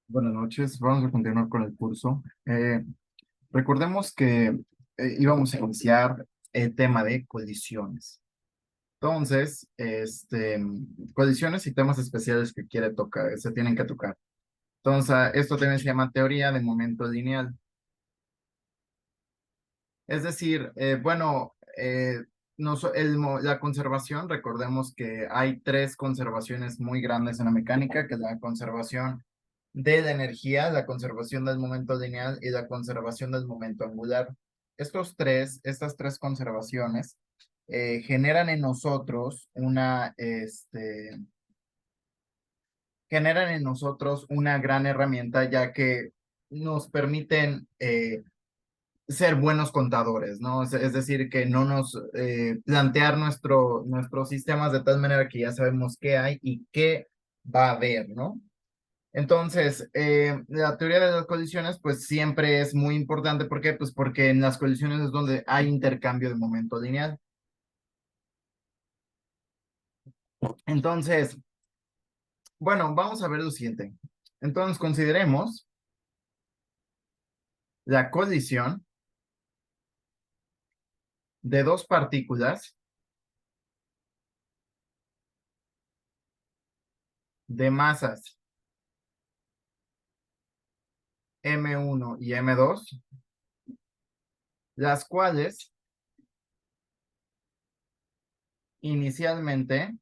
Buenas noches, vamos a continuar con el curso. Recordemos que íbamos a iniciar el tema de colisiones. Entonces, colisiones y temas especiales que quiere tocar, se tienen que tocar. Entonces, esto también se llama teoría de momento lineal. Es decir, la conservación, recordemos que hay tres conservaciones muy grandes en la mecánica, que es la conservación de la energía, la conservación del momento lineal y la conservación del momento angular. Estas tres conservaciones generan en nosotros una gran herramienta, ya que nos permiten ser buenos contadores, ¿no? Es decir, que no nos plantear nuestros sistemas de tal manera que ya sabemos qué hay y qué va a haber, ¿no? Entonces, la teoría de las colisiones, pues siempre es muy importante. ¿Por qué? Pues porque en las colisiones es donde hay intercambio de momento lineal. Entonces, bueno, vamos a ver lo siguiente. Entonces, consideremos la colisión de dos partículas de masas M1 y M2, las cuales inicialmente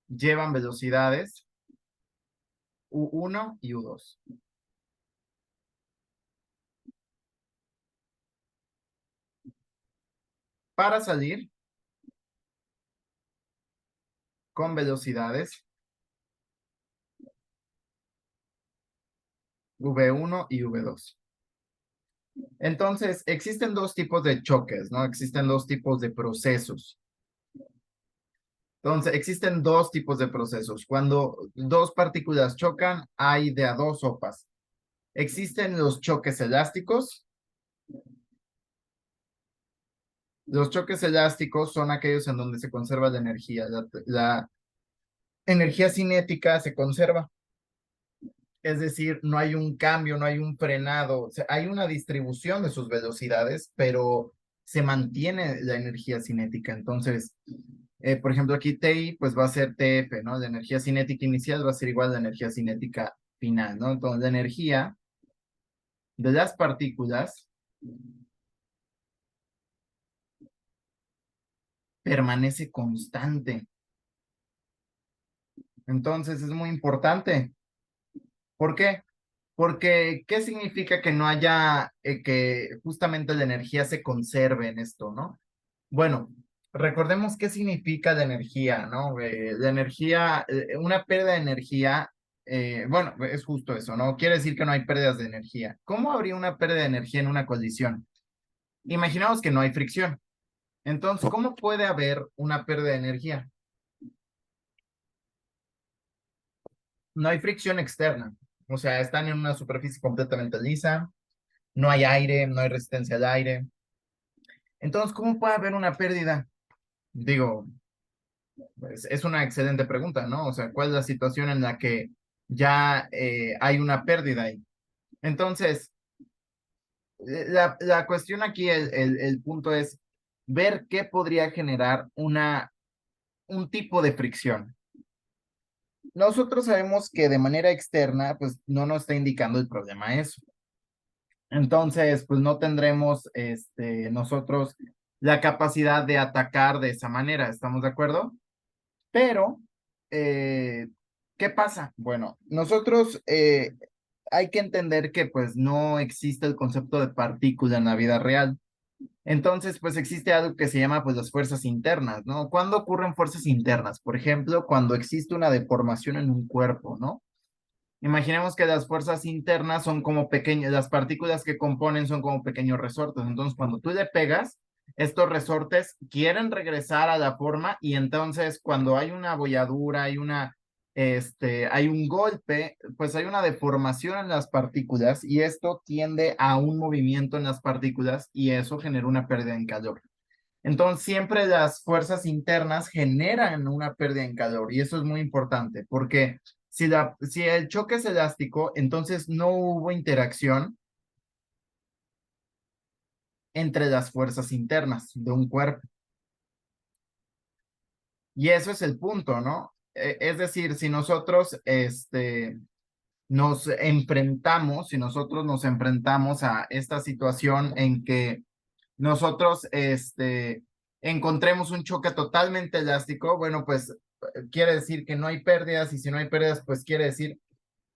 llevan velocidades U1 y U2. Para salir con velocidades V1 y V2. Entonces, existen dos tipos de choques, ¿no? Existen dos tipos de procesos. Entonces, existen dos tipos de procesos. Cuando dos partículas chocan, hay de a dos sopas. Existen los choques elásticos. Los choques elásticos son aquellos en donde se conserva la energía. La energía cinética se conserva. Es decir, no hay un cambio, no hay un frenado. O sea, hay una distribución de sus velocidades, pero se mantiene la energía cinética. Entonces, por ejemplo, aquí TI, pues va a ser TF, ¿no? La energía cinética inicial va a ser igual a la energía cinética final, ¿no? Entonces, la energía de las partículas permanece constante. Entonces, es muy importante. ¿Por qué? Porque, ¿qué significa que no haya, que justamente la energía se conserve en esto, ¿no? Bueno, recordemos qué significa la energía, ¿no? La energía, una pérdida de energía, bueno, es justo eso, ¿no? Quiere decir que no hay pérdidas de energía. ¿Cómo habría una pérdida de energía en una colisión? Imaginamos que no hay fricción. Entonces, ¿cómo puede haber una pérdida de energía? No hay fricción externa. O sea, están en una superficie completamente lisa, no hay aire, no hay resistencia al aire. Entonces, ¿cómo puede haber una pérdida? Digo, es una excelente pregunta, ¿no? O sea, ¿cuál es la situación en la que ya hay una pérdida ahí? Entonces, la cuestión aquí, el punto es ver qué podría generar un tipo de fricción. Nosotros sabemos que de manera externa, pues no nos está indicando el problema eso. Entonces, pues no tendremos nosotros la capacidad de atacar de esa manera, ¿estamos de acuerdo? Pero, eh, ¿qué pasa? Bueno, nosotros hay que entender que pues no existe el concepto de partícula en la vida real. Entonces, pues existe algo que se llama pues las fuerzas internas, ¿no? ¿Cuándo ocurren fuerzas internas? Por ejemplo, cuando existe una deformación en un cuerpo, ¿no? Imaginemos que las fuerzas internas son como pequeñas, las partículas que componen son como pequeños resortes. Entonces, cuando tú le pegas, estos resortes quieren regresar a la forma y entonces cuando hay una abolladura, hay un golpe, pues hay una deformación en las partículas y esto tiende a un movimiento en las partículas y eso genera una pérdida en calor. Entonces, siempre las fuerzas internas generan una pérdida en calor y eso es muy importante porque Si el choque es elástico, entonces no hubo interacción entre las fuerzas internas de un cuerpo. Y eso es el punto, ¿no? Es decir, si nosotros si nosotros nos enfrentamos a esta situación en que nosotros encontremos un choque totalmente elástico, bueno, pues quiere decir que no hay pérdidas, y si no hay pérdidas, pues quiere decir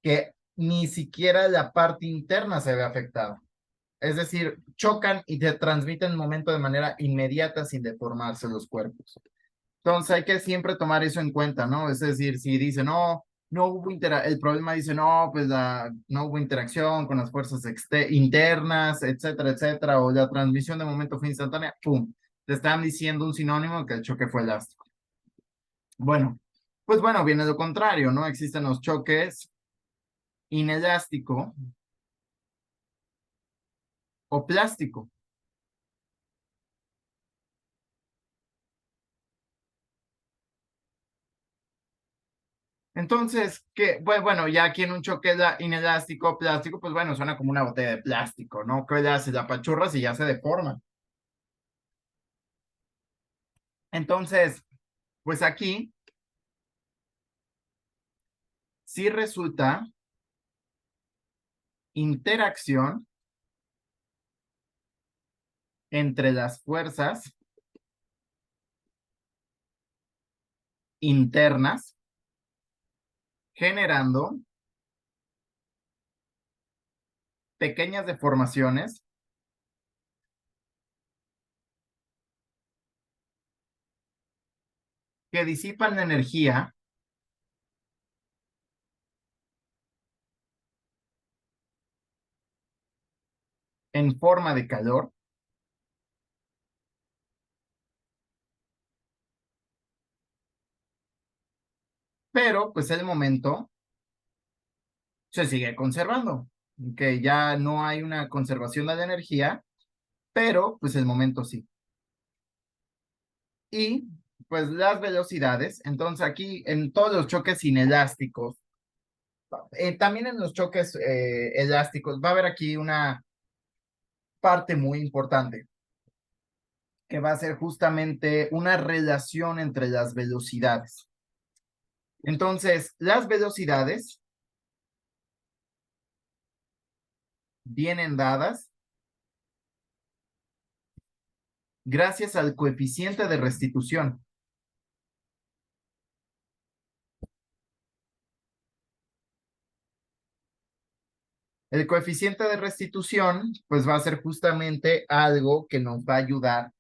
que ni siquiera la parte interna se ve afectada. Es decir, chocan y te transmiten el momento de manera inmediata sin deformarse los cuerpos. Entonces hay que siempre tomar eso en cuenta, ¿no? Es decir, si dice, no, no hubo el problema dice, no, pues no hubo interacción con las fuerzas internas, etcétera, etcétera, o la transmisión de momento fue instantánea, ¡pum! Te están diciendo un sinónimo que el choque fue elástico. Bueno, pues bueno, viene lo contrario, ¿no? Existen los choques inelástico o plástico. Entonces, bueno, ya aquí en un choque inelástico, plástico, pues bueno, suena como una botella de plástico, ¿no? Que ya se la apachurras y ya se deforma. Entonces, pues aquí sí resulta interacción entre las fuerzas internas, generando pequeñas deformaciones que disipan la energía en forma de calor, pero pues el momento se sigue conservando, que ya no hay una conservación de la energía, pero pues el momento sí. Y pues las velocidades, entonces aquí en todos los choques inelásticos, también en los choques elásticos, va a haber aquí una parte muy importante, que va a ser justamente una relación entre las velocidades. Entonces, las velocidades vienen dadas gracias al coeficiente de restitución. El coeficiente de restitución, pues va a ser justamente algo que nos va a ayudar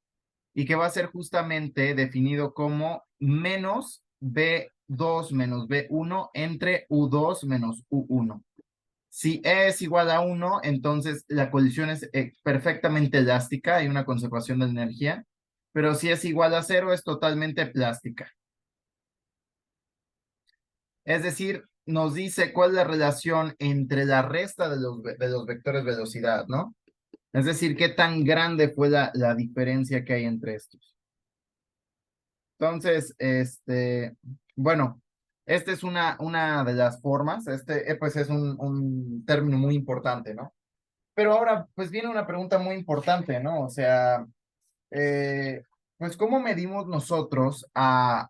y que va a ser justamente definido como menos B2 menos B1 entre U2 menos U1. Si E es igual a 1, entonces la colisión es perfectamente elástica, hay una conservación de energía, pero si es igual a 0, es totalmente plástica. Es decir, nos dice cuál es la relación entre la resta de los vectores velocidad, ¿no? Es decir, qué tan grande fue la diferencia que hay entre estos. Entonces, bueno, esta es una de las formas, pues es un término muy importante, ¿no? Pero ahora, pues viene una pregunta muy importante, ¿no? O sea, eh, pues, ¿cómo medimos nosotros a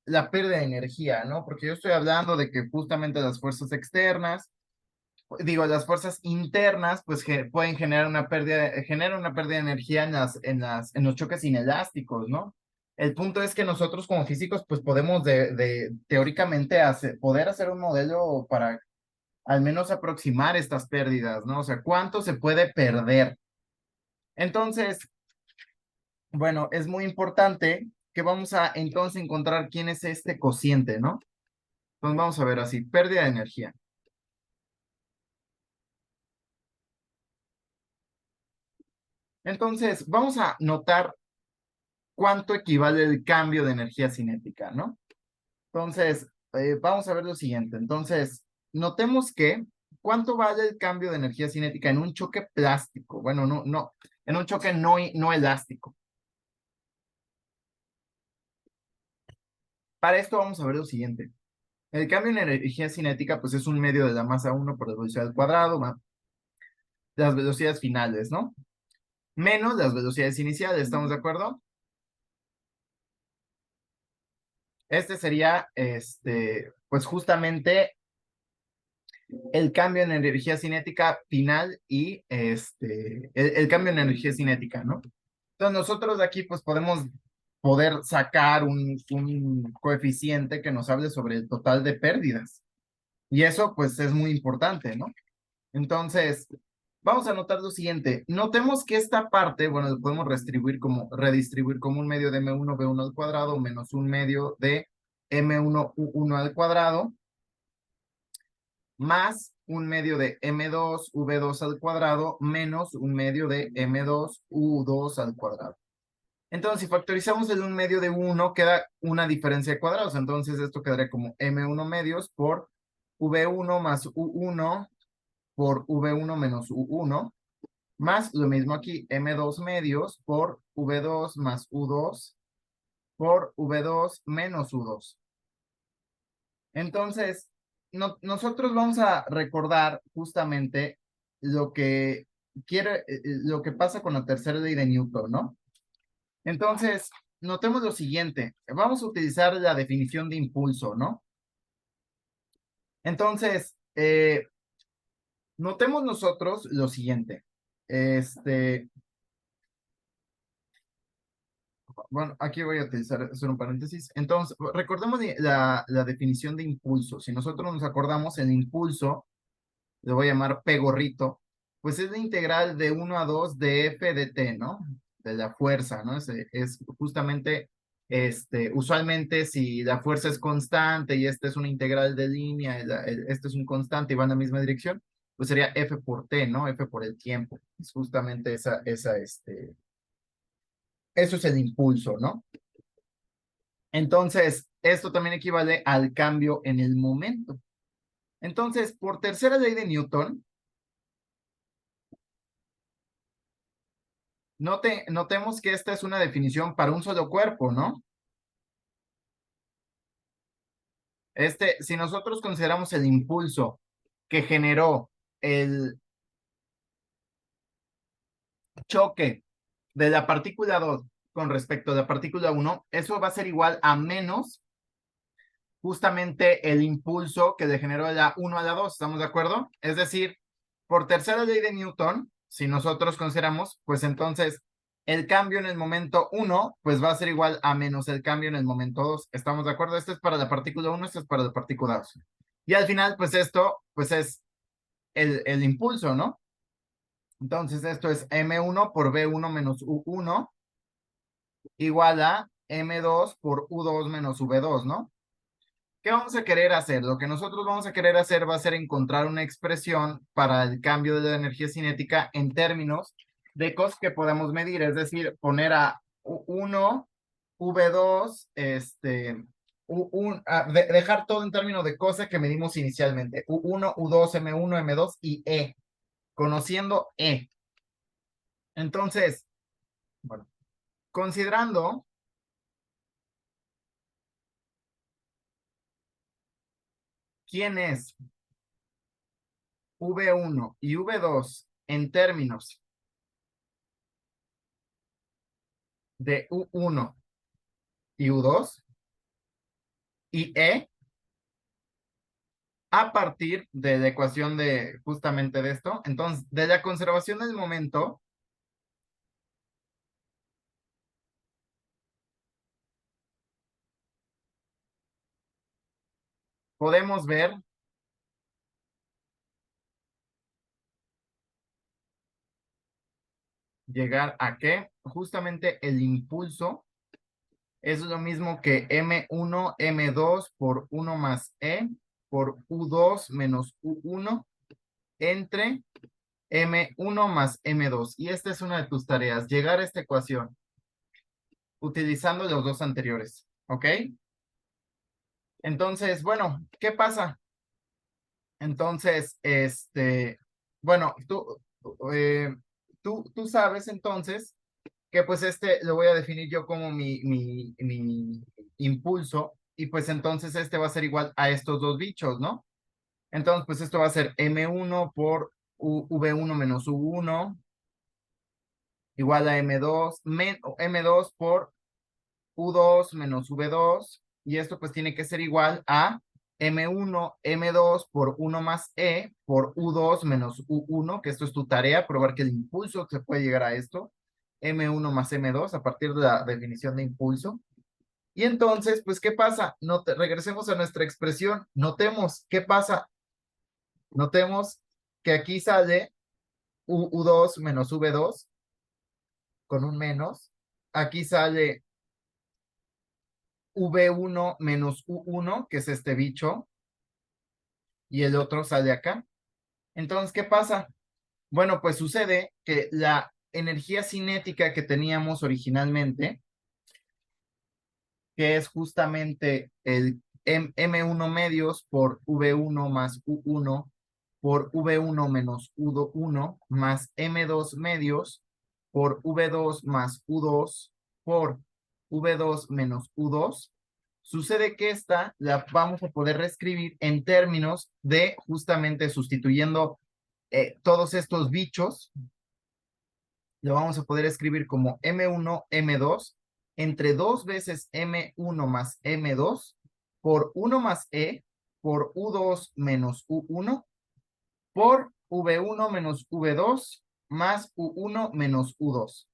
la pérdida de energía, ¿no? Porque yo estoy hablando de que justamente las fuerzas externas, digo, las fuerzas internas, pues pueden generan una pérdida de energía en los choques inelásticos, ¿no? El punto es que nosotros como físicos, pues podemos teóricamente poder hacer un modelo para al menos aproximar estas pérdidas, ¿no? O sea, ¿cuánto se puede perder? Entonces, bueno, es muy importante que vamos a entonces encontrar quién es este cociente, ¿no? Entonces vamos a ver así, pérdida de energía. Entonces, vamos a notar cuánto equivale el cambio de energía cinética, ¿no? Entonces, vamos a ver lo siguiente. Entonces, notemos que cuánto vale el cambio de energía cinética en un choque plástico. Bueno, no, en un choque no elástico. Para esto vamos a ver lo siguiente. El cambio en energía cinética, pues es un medio de la masa 1 por la velocidad al cuadrado, más las velocidades finales, ¿no? Menos las velocidades iniciales, ¿estamos de acuerdo? Este sería, pues justamente el cambio en energía cinética final y el cambio en energía cinética, ¿no? Entonces nosotros de aquí pues podemos poder sacar un coeficiente que nos hable sobre el total de pérdidas. Y eso pues es muy importante, ¿no? Entonces, vamos a notar lo siguiente. Notemos que esta parte, bueno, lo podemos redistribuir como un medio de m1 v1 al cuadrado menos un medio de m1 u1 al cuadrado más un medio de m2 v2 al cuadrado menos un medio de m2 u2 al cuadrado. Entonces, si factorizamos el un medio de 1, queda una diferencia de cuadrados. Entonces, esto quedaría como m1 medios por v1 más u1 por v1 menos u1, más lo mismo aquí, m2 medios por v2 más u2 por v2 menos u2. Entonces, nosotros vamos a recordar justamente lo que lo que pasa con la tercera ley de Newton, ¿no? Entonces, notemos lo siguiente. Vamos a utilizar la definición de impulso, ¿no? Entonces, notemos nosotros lo siguiente. Bueno, aquí voy a hacer un paréntesis. Entonces, recordemos la definición de impulso. Si nosotros nos acordamos, el impulso, le voy a llamar P gorrito, pues es la integral de 1 a 2 de F de T, ¿no? De la fuerza, ¿no? Es justamente, usualmente si la fuerza es constante y esta es una integral de línea, este es un constante y va en la misma dirección, pues sería F por T, ¿no? F por el tiempo. Es justamente eso es el impulso, ¿no? Entonces, esto también equivale al cambio en el momento. Entonces, por tercera ley de Newton, notemos que esta es una definición para un solo cuerpo, ¿no? Si nosotros consideramos el impulso que generó el choque de la partícula 2 con respecto a la partícula 1, eso va a ser igual a menos justamente el impulso que le generó la 1 a la 2, ¿estamos de acuerdo? Es decir, por tercera ley de Newton, si nosotros consideramos, pues entonces el cambio en el momento 1, pues va a ser igual a menos el cambio en el momento 2. ¿Estamos de acuerdo? Este es para la partícula 1, este es para la partícula 2. Y al final, pues esto, pues es el impulso, ¿no? Entonces esto es M1 por V1 menos U1 igual a M2 por U2 menos V2, ¿no? ¿Qué vamos a querer hacer? Lo que nosotros vamos a querer hacer va a ser encontrar una expresión para el cambio de la energía cinética en términos de cosas que podemos medir, es decir, poner a U1, V2, dejar todo en términos de cosas que medimos inicialmente, U1, U2, M1, M2 y E, conociendo E. Entonces, bueno, considerando quién es V1 y V2 en términos de U1 y U2 y E a partir de la ecuación de justamente de esto. Entonces, de la conservación del momento, podemos ver llegar a que justamente el impulso es lo mismo que M1, M2 por 1 más E por U2 menos U1 entre M1 más M2. Y esta es una de tus tareas, llegar a esta ecuación utilizando los dos anteriores, ¿ok? Entonces, bueno, ¿qué pasa? Entonces, bueno, tú sabes entonces que pues lo voy a definir yo como mi impulso y pues entonces este va a ser igual a estos dos bichos, ¿no? Entonces, pues esto va a ser M1 por V1 menos U1 igual a M2, M2 por U2 menos V2, y esto pues tiene que ser igual a M1, M2 por 1 más E por U2 menos U1, que esto es tu tarea, probar que el impulso se puede llegar a esto, M1 más M2 a partir de la definición de impulso. Y entonces, pues, ¿qué pasa? Regresemos a nuestra expresión, notemos, ¿qué pasa? Notemos que aquí sale U2 menos V2 con un menos, aquí sale V1 menos U1, que es este bicho, y el otro sale acá. Entonces, ¿qué pasa? Bueno, pues sucede que la energía cinética que teníamos originalmente, que es justamente el M1 medios por V1 más U1 por V1 menos U1 más M2 medios por V2 más U2 por V2 menos U2, sucede que esta la vamos a poder reescribir en términos de justamente sustituyendo todos estos bichos, lo vamos a poder escribir como M1, M2, entre 2 veces M1 más M2 por 1 más E por U2 menos U1 por V1 menos V2 más U1 menos U2.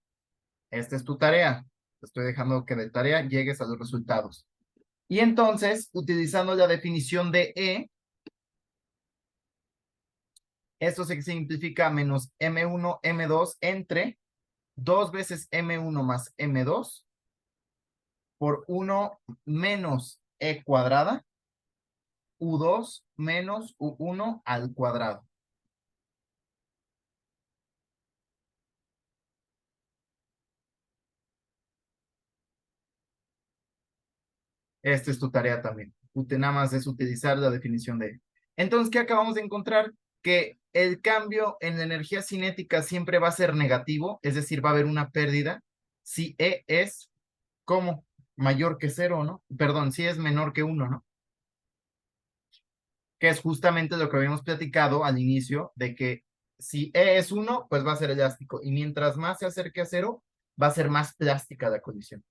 Esta es tu tarea. Te estoy dejando que de tarea llegues a los resultados. Y entonces, utilizando la definición de E, esto se simplifica menos M1, M2 entre 2 veces M1 más M2 por 1 menos E cuadrada, U2 menos U1 al cuadrado. Esta es tu tarea también. Nada más es utilizar la definición de E. Entonces, ¿qué acabamos de encontrar? Que el cambio en la energía cinética siempre va a ser negativo, es decir, va a haber una pérdida si E es como mayor que 0, ¿no? Perdón, si es menor que 1, ¿no? Que es justamente lo que habíamos platicado al inicio, de que si E es 1, pues va a ser elástico, y mientras más se acerque a 0, va a ser más plástica la colisión.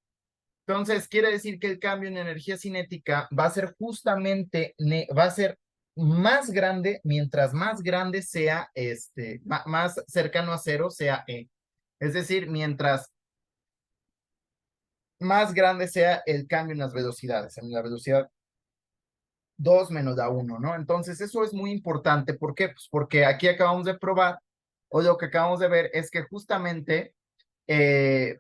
Entonces, quiere decir que el cambio en energía cinética va a ser justamente, va a ser más grande, mientras más grande sea, más cercano a 0 sea E. Es decir, mientras más grande sea el cambio en las velocidades, en la velocidad 2 menos la 1, ¿no? Entonces, eso es muy importante. ¿Por qué? Pues porque aquí acabamos de probar, o lo que acabamos de ver es que justamente,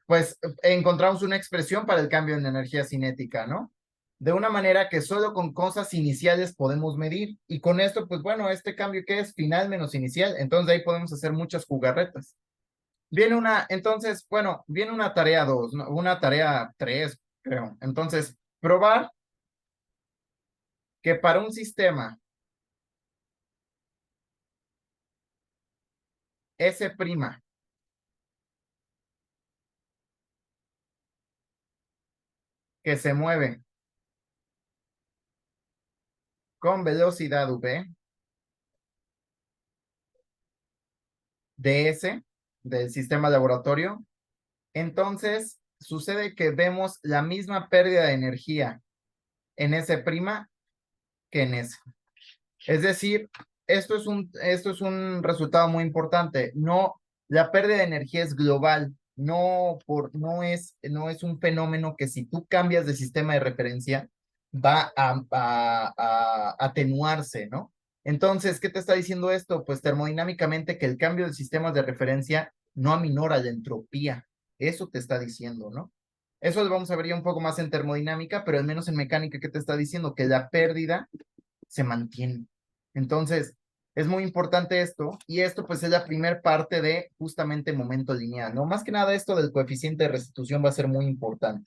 pues, encontramos una expresión para el cambio en energía cinética, ¿no? De una manera que solo con cosas iniciales podemos medir. Y con esto, pues bueno, este cambio que es final menos inicial, entonces ahí podemos hacer muchas jugarretas. Entonces, bueno, viene una tarea 2, ¿no? Una tarea 3, creo. Entonces, probar que para un sistema S' que se mueve con velocidad v, ds, del sistema laboratorio, entonces sucede que vemos la misma pérdida de energía en S' que en S. Es decir, esto es un resultado muy importante. No, la pérdida de energía es global, no es un fenómeno que si tú cambias de sistema de referencia va a atenuarse, ¿no? Entonces, ¿qué te está diciendo esto? Pues termodinámicamente que el cambio de sistemas de referencia no aminora la entropía. Eso te está diciendo, ¿no? Eso lo vamos a ver ya un poco más en termodinámica, pero al menos en mecánica, ¿qué te está diciendo? Que la pérdida se mantiene. Entonces, es muy importante esto, y esto pues es la primera parte de justamente momento lineal, ¿no? Más que nada esto del coeficiente de restitución va a ser muy importante.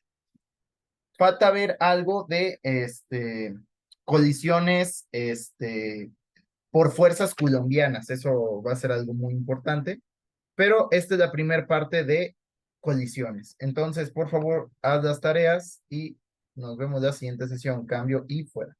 Falta ver algo de colisiones por fuerzas coulombianas, eso va a ser algo muy importante, pero esta es la primera parte de colisiones. Entonces, por favor, haz las tareas y Nos vemos la siguiente sesión. Cambio y fuera.